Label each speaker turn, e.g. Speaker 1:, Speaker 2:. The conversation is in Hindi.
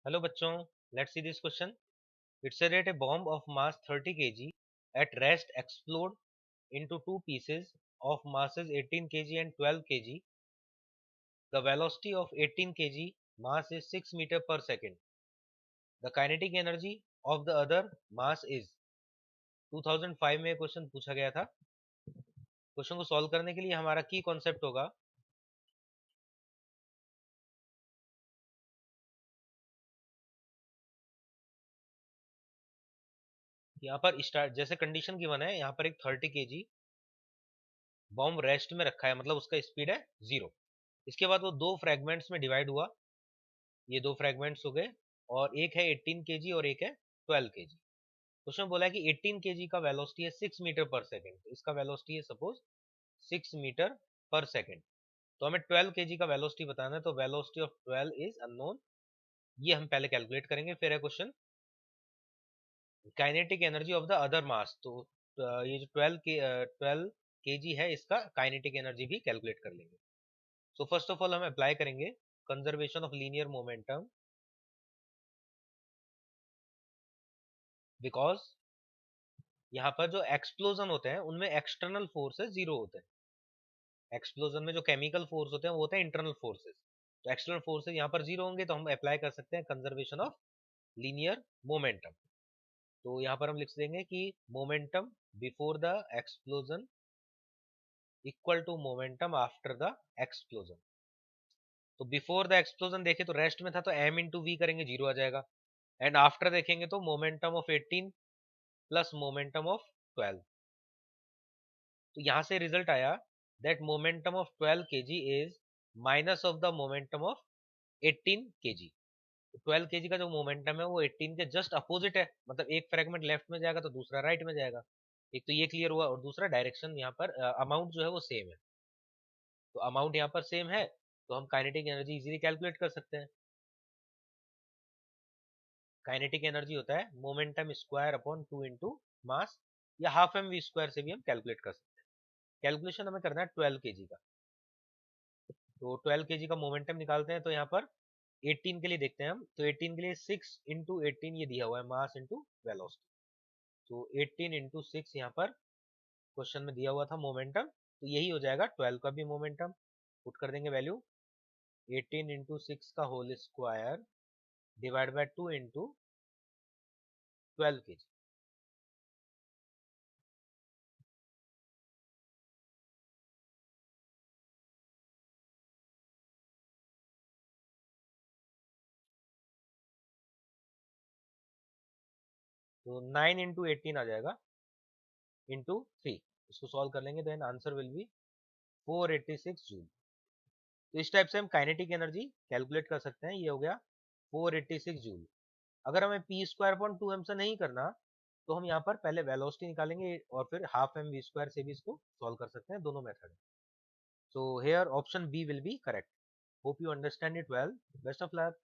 Speaker 1: हेलो बच्चों, let's see this question. It said that a bomb of mass 30 kg at rest explode into two pieces of masses 18 kg and 12 kg. The velocity of 18 kg mass is 6 meter per second. The kinetic energy of the other mass is. 2005 में क्वेश्चन पूछा गया था. क्वेश्चन को सॉल्व करने के लिए हमारा की कॉन्सेप्ट होगा. यहाँ पर स्टार्ट जैसे कंडीशन गिवन है, यहाँ पर एक 30 kg बॉम्ब रेस्ट में रखा है, मतलब उसका स्पीड है 0. इसके बाद वो दो फ्रेगमेंट्स में डिवाइड हुआ. ये दो फ्रेगमेंट्स हो गए और एक है 18 केजी और एक है 12 केजी. उसमें बोला है कि 18 केजी का वेलोसिटी है 6 मीटर पर सेकंड, तो इसका वेलोसिटी है सपोज 6 मीटर पर सेकंड. तो हमें 12 केजी का वेलोसिटी बताना है, तो वेलोसिटी ऑफ 12 इज अननोन. ये हम पहले कैलकुलेट करेंगे. फिर है question kinetic energy of the other mass. तो ये जो 12 केजी है, इसका काइनेटिक एनर्जी भी कैलकुलेट कर लेंगे. सो फर्स्ट ऑफ ऑल हम अप्लाई करेंगे conservation of linear momentum, because यहाँ पर जो एक्सप्लोजन होते हैं उनमें एक्सटर्नल फोर्सेस जीरो होते हैं. एक्सप्लोजन में जो केमिकल फोर्स होते हैं वो होते हैं इंटरनल फोर्सेस. तो एक्सटर्नल फोर्सेस यहाँ पर जीरो होंगे, तो हम अप्लाई कर सकते हैं कंजर्वेशन ऑफ लीनियर मोमेंटम. तो यहाँ पर हम लिख देंगे कि momentum before the explosion equal to momentum after the explosion. तो बिफोर द एक्सप्लोजन देखें तो रेस्ट में था, तो एम इंटू वी करेंगे, जीरो आ जाएगा. एंड आफ्टर देखेंगे तो momentum of 18 plus momentum of 12. तो यहाँ से रिजल्ट आया that momentum of 12 kg is minus of the momentum of 18 kg. 12 kg का जो मोमेंटम है वो 18 के जस्ट अपोजिट है, मतलब एक फ्रेगमेंट लेफ्ट में जाएगा तो दूसरा राइट में जाएगा. एक तो ये क्लियर हुआ, और दूसरा डायरेक्शन यहाँ पर अमाउंट जो है वो सेम है. तो अमाउंट यहाँ पर सेम है, तो हम काइनेटिक एनर्जी इजीली कैलकुलेट कर सकते हैं. काइनेटिक एनर्जी होता है momentum square upon 2 into mass, या हाफ एम वी स्क्वायर से भी हम कैलकुलेट कर सकते हैं. कैलकुलेशन हमें करना है 12 kg का. तो 12 केजी का मोमेंटम निकालते हैं, तो यहाँ पर 18 के लिए देखते हैं हम. तो 18 के लिए 6 इंटू 18 ये दिया हुआ है, मास इंटू वेलोसिटी. तो 18 इंटू 6 यहाँ पर क्वेश्चन में दिया हुआ था मोमेंटम, तो यही हो जाएगा 12 का भी मोमेंटम. पुट कर देंगे वैल्यू 18 इंटू 6 का whole square divide by 2 into 12 KG. तो 9 इंटू 18 आ जाएगा इंटू 3. इसको सॉल्व कर लेंगे, then answer will be 486 joule. तो इस टाइप से हम काइनेटिक एनर्जी कैलकुलेट कर सकते हैं. ये हो गया 486 जूल. अगर हमें पी स्क्वायर अपॉन 2 एम से नहीं करना, तो हम यहाँ पर पहले वेलोसिटी निकालेंगे और फिर हाफ एम वी स्क्वायर से भी इसको सॉल्व कर सकते हैं. दोनों method. So here option B will be correct. Hope you understand it well. Best of luck.